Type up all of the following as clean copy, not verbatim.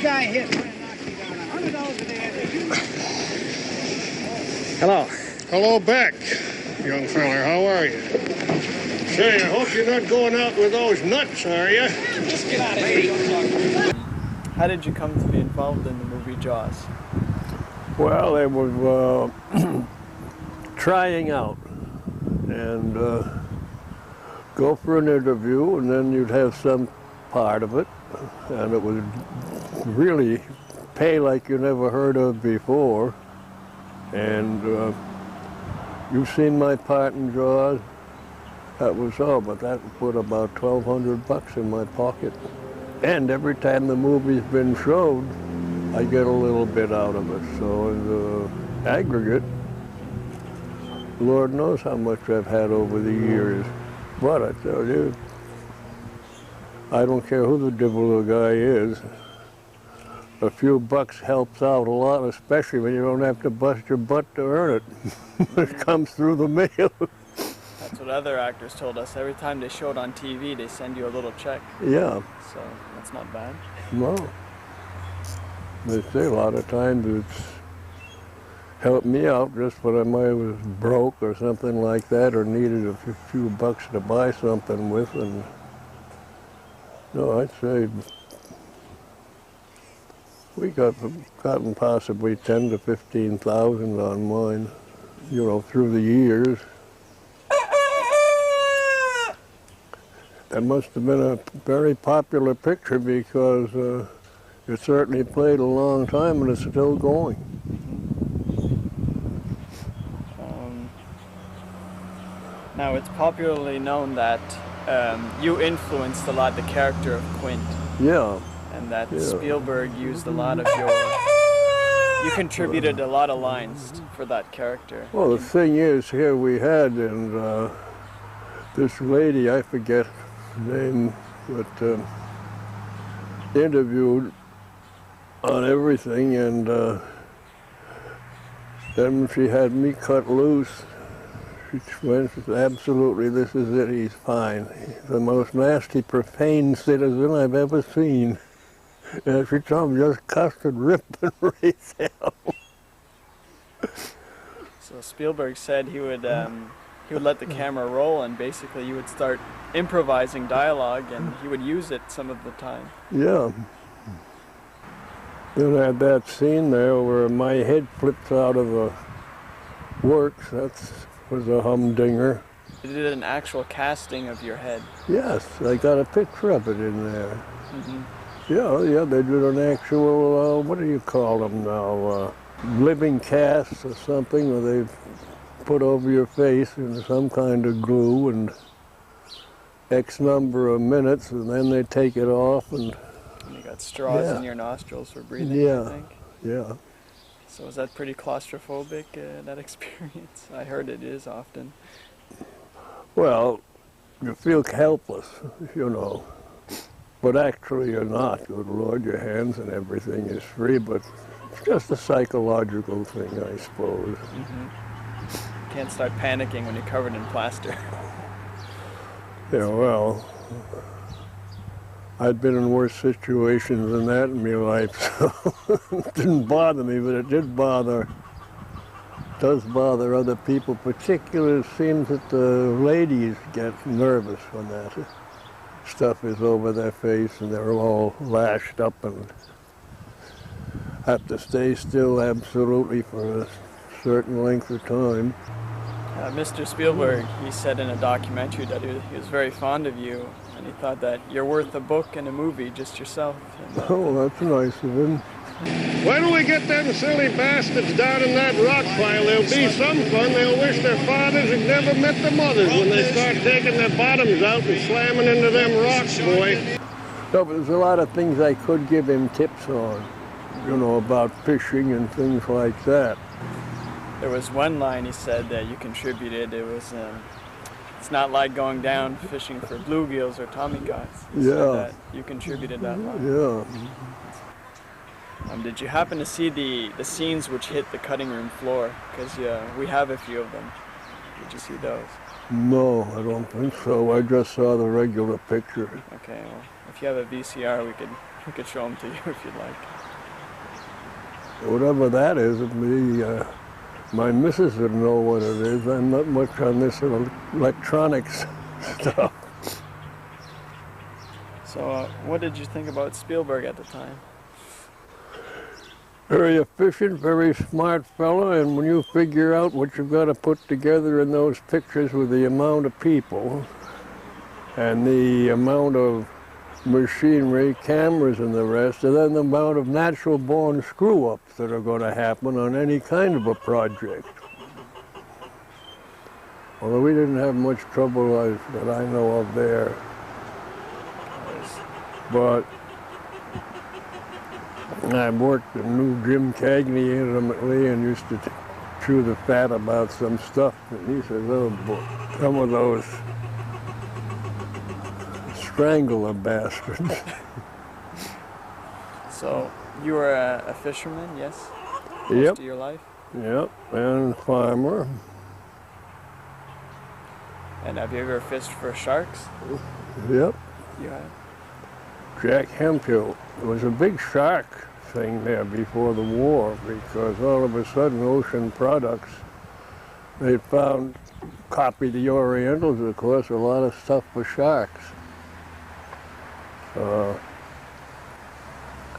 guy here trying to knock me down. $100 a day. Hello. Hello, Beck, young feller. How are you? Say, I hope you're not going out with those nuts, are you? Just get out of here. How did you come to be involved in the movie Jaws? Well, they were trying out and go for an interview, and then you'd have some part of it, and it would really pay like you never heard of before. And you've seen my part in Jaws. That was all, but that put about $1,200 in my pocket. And every time the movie's been showed, I get a little bit out of it. So in the aggregate, Lord knows how much I've had over the years. But I tell you, I don't care who the devil guy is. A few bucks helps out a lot, especially when you don't have to bust your butt to earn it. It comes through the mail. That's what other actors told us. Every time they show it on TV, they send you a little check. Yeah. So that's not bad. No. They say a lot of times it's helped me out just when I was broke or something like that, or needed a few bucks to buy something with. And no, I'd say we gotten possibly 10 to 15,000 on mine, you know, through the years. That must have been a very popular picture because it certainly played a long time and it's still going. Now, it's popularly known that you influenced a lot the character of Quint. Yeah. And that Spielberg used a lot of you contributed a lot of lines for that character. Well, the thing is, here we had, and this lady, I forget her name, but interviewed on everything, and then she had me cut loose. She went, absolutely, this is it, he's fine. He's the most nasty, profane citizen I've ever seen. And she told me just cussed and ripped and right out. So Spielberg said he would let the camera roll, and basically you would start improvising dialogue, and he would use it some of the time. Yeah. Then I had that scene there where my head flips out of the works. That was a humdinger. You did an actual casting of your head. Yes, I got a picture of it in there. Mm-hmm. Yeah, they did an actual, what do you call them now, living cast or something, where they put over your face in some kind of glue and X number of minutes, and then they take it off. And you got straws in your nostrils for breathing, I think. Yeah. So is that pretty claustrophobic, that experience? I heard it is often. Well, you feel helpless, you know. But actually you're not. Good Lord, your hands and everything is free, but it's just a psychological thing, I suppose. Mm-hmm. Can't start panicking when you're covered in plaster. Yeah, well, I'd been in worse situations than that in my life, so it didn't bother me, but it does bother other people. Particularly, it seems that the ladies get nervous when that stuff is over their face and they're all lashed up and have to stay still absolutely for a certain length of time. Mr. Spielberg, he said in a documentary that he was very fond of you, and he thought that you're worth a book and a movie just yourself. Oh, that's nice of him. When we get them silly bastards down in that rock pile, there'll be some fun. They'll wish their fathers had never met their mothers when they start taking their bottoms out and slamming into them rocks, boy. No, but there's a lot of things I could give him tips on, you know, about fishing and things like that. There was one line he said that you contributed. It was, it's not like going down fishing for bluegills or tommycocks. He said that you contributed that line. Yeah. Did you happen to see the scenes which hit the cutting room floor? Because we have a few of them. Did you see those? No, I don't think so. I just saw the regular picture. Okay, well, if you have a VCR, we could We could show them to you if you'd like. Whatever that is, my missus would know what it is. I'm not much on this electronics stuff. So what did you think about Spielberg at the time? Very efficient, very smart fella, and when you figure out what you've got to put together in those pictures with the amount of people and the amount of machinery, cameras and the rest, and then the amount of natural-born screw-ups that are going to happen on any kind of a project. Although we didn't have much trouble that I know of there. But I worked and knew Jim Cagney intimately and used to chew the fat about some stuff. And he says, oh boy, some of those strangler bastards. So you were a fisherman, yes? Yep. Most of your life? Yep, and farmer. And have you ever fished for sharks? Yep. You have? Jack Hemphill. There was a big shark thing there before the war because all of a sudden Ocean Products, they found, copied the Orientals, of course, a lot of stuff for sharks.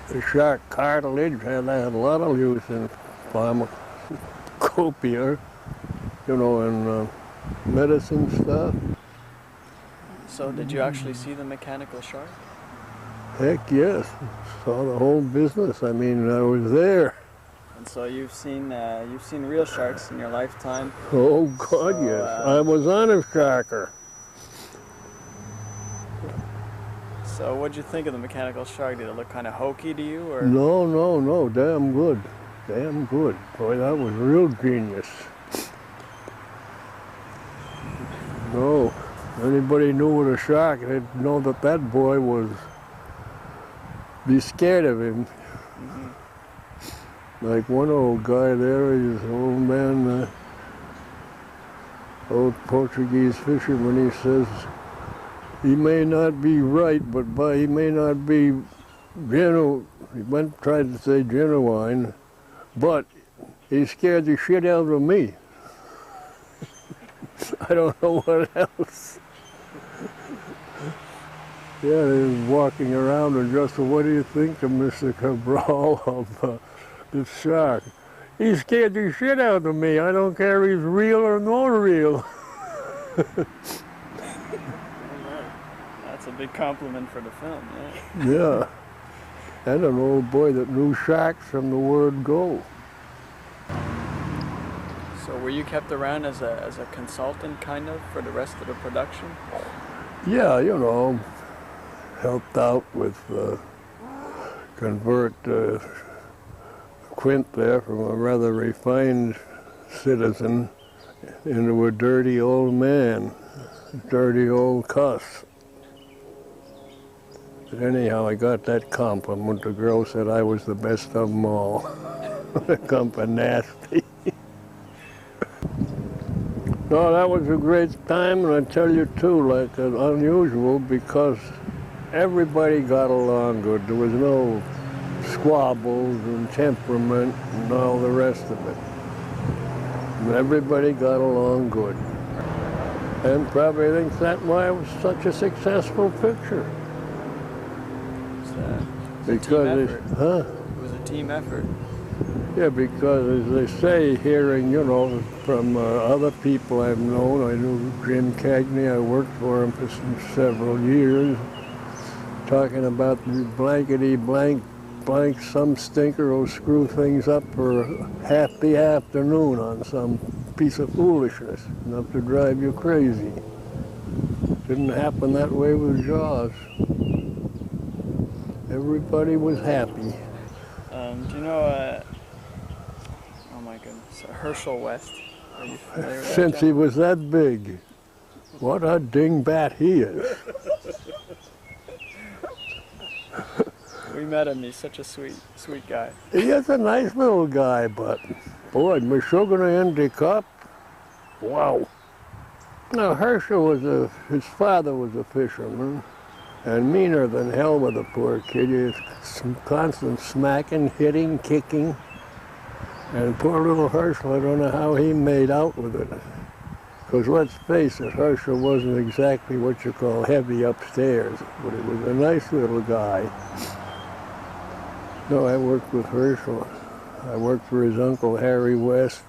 The shark cartilage had a lot of use in pharmacopoeia, you know, and medicine stuff. So did you actually see the mechanical shark? Heck yes, saw the whole business. I mean, I was there. And so you've seen real sharks in your lifetime. Oh God, So, yes. I was on a sharker. So what'd you think of the mechanical shark? Did it look kind of hokey to you, or? No, damn good. Damn good. Boy, that was real genius. No, anybody knew what a shark, they'd know that that boy was, be scared of him. Mm-hmm. Like one old guy there, he's an old man, old Portuguese fisherman, he says, he may not be right, but he may not be genuine, tried to say genuine, but he scared the shit out of me. I don't know what else. Yeah, he was walking around and just, what do you think of Mr. Cabral of this shark? He scared the shit out of me. I don't care if he's real or not real. That's a big compliment for the film, yeah. Yeah. And an old boy that knew sharks from the word go. So were you kept around as a consultant, kind of, for the rest of the production? Yeah, you know, helped out with convert Quint there from a rather refined citizen into a dirty old man, dirty old cuss. But anyhow, I got that compliment. The girl said I was the best of them all. Company nasty. No, that was a great time, and I tell you too, like unusual, because everybody got along good. There was no squabbles and temperament and all the rest of it. And everybody got along good. And probably thinks that's why it was such a successful picture. Because it was a team effort. Yeah, because as they say, hearing, you know, from other people I've known, I knew Jim Cagney, I worked for him for several years, talking about the blankety blank, some stinker will screw things up for half the afternoon on some piece of foolishness, enough to drive you crazy. Didn't happen that way with Jaws. Everybody was happy. Do you know, oh my goodness, Herschel West? Are you familiar with that Since he gentleman? was that big, what a dingbat he is. We met him, he's such a sweet guy. He is a nice little guy, but boy, Meshuggah Cup, wow. Now Herschel his father was a fisherman, and meaner than hell with the poor kid. He was constant smacking, hitting, kicking. And poor little Herschel, I don't know how he made out with it. Because let's face it, Herschel wasn't exactly what you call heavy upstairs, but he was a nice little guy. No, I worked with Herschel. I worked for his uncle Harry West.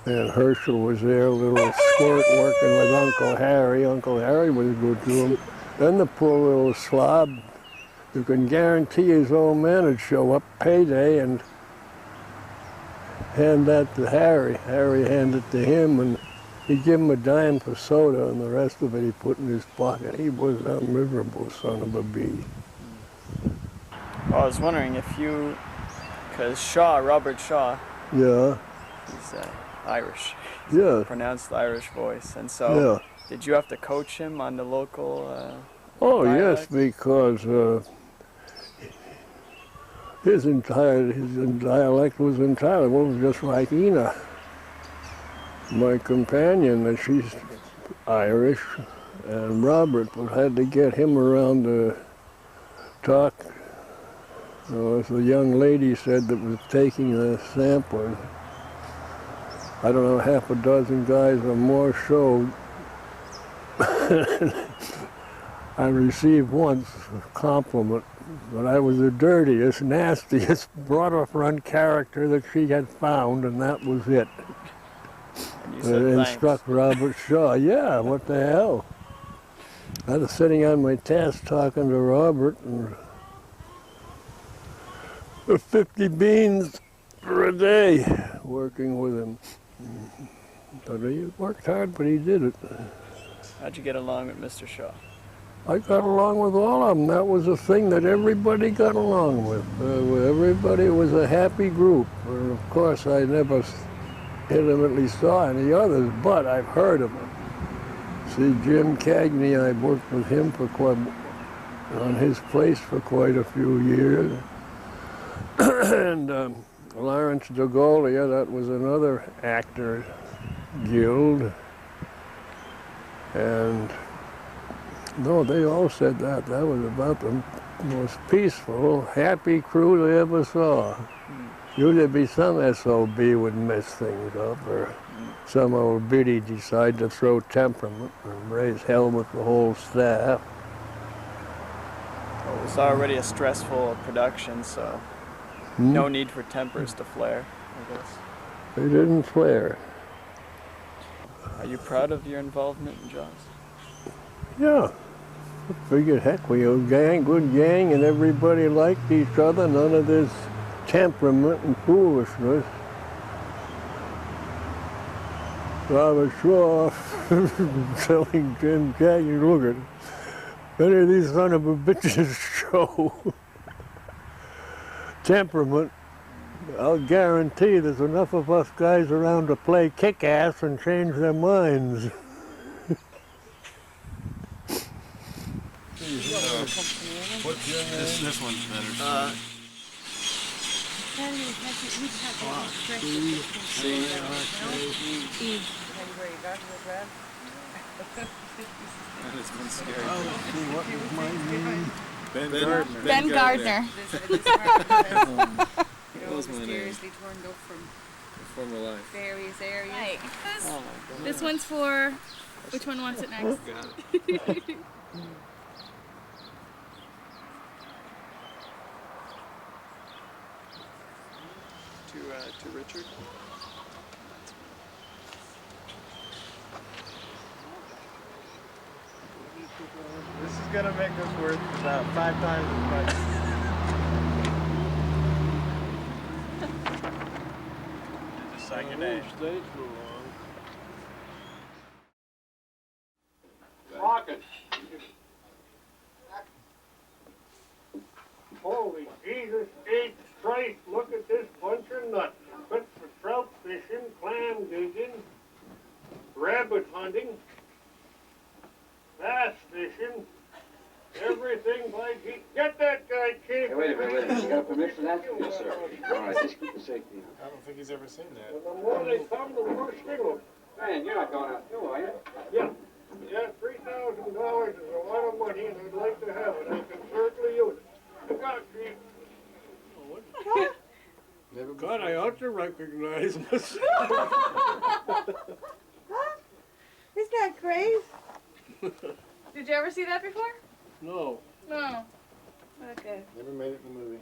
And Herschel was there, a little squirt working with Uncle Harry. Uncle Harry was good to him. Then the poor little slob, you can guarantee his old man would show up payday and hand that to Harry. Harry handed it to him, and he'd give him a dime for soda, and the rest of it he put in his pocket. He was a miserable son of a bee. Well, I was wondering if you, because Shaw, Robert Shaw, Yeah, he's Irish. yeah, Pronounced Irish voice. And so, yeah. did you have to coach him on the local Oh, dialect? yes, because his dialect was entirely, well, just like Ina, my companion, and she's Irish, and Robert had to get him around to talk. As the young lady said that was taking the sampling, I don't know, half a dozen guys or more showed. I received once a compliment, but I was the dirtiest, nastiest, brought-up-run character that she had found, and that was it. And you said thanks. Instruct Robert Shaw. Yeah, what the hell? I was sitting on my desk talking to Robert, and 50 beans for a day working with him. But he worked hard, but he did it. How'd you get along with Mr. Shaw? I got along with all of them. That was a thing that everybody got along with. Everybody was a happy group. And of course, I never intimately saw any others, but I've heard of them. See, Jim Cagney, I worked with him on his place for quite a few years. And Lawrence DeGolia, that was another actor guild. And no, they all said that. That was about the most peaceful, happy crew they ever saw. Usually be some SOB would mess things up, or some old biddy decide to throw temperament and raise hell with the whole staff. Well, it was already a stressful production, so no need for tempers to flare, I guess. They didn't flare. Are you proud of your involvement in Jaws? Yeah. I figured, heck, we were a gang, good gang, and everybody liked each other. None of this temperament and foolishness. Robert Shaw telling Jim Cagney, look at any of these son of a bitches show temperament, I'll guarantee there's enough of us guys around to play kick-ass and change their minds. This one's better. That has been scary. What was my name? Ben Gardner. Ben Gardner. That was my name. Mysteriously turned up from Former life. various areas. Right. Oh my God. This one's for, which one wants it next? Got it. To Richard? This is gonna make us worth about 5 times as much. Just sign your name. Stay too long. Pocket. Holy Jesus, H. Christ, look at this bunch of nuts. Fit for trout fishing, clam digging, rabbit hunting, bass fishing, everything like he... Get that guy, kid! Hey, wait a minute. You got permission for that? Yes, sir. All right, just keep the safety. I don't think he's ever seen that. And the more they come, the worse they look. Man, you're not going out too, are you? Yeah. Yeah, $3,000 is a lot of money, and I'd like to have it. I can certainly use it. Look out, Chief. God, I ought to recognize myself. Isn't that great? Did you ever see that before? No, No. Okay. Never made it in the movie.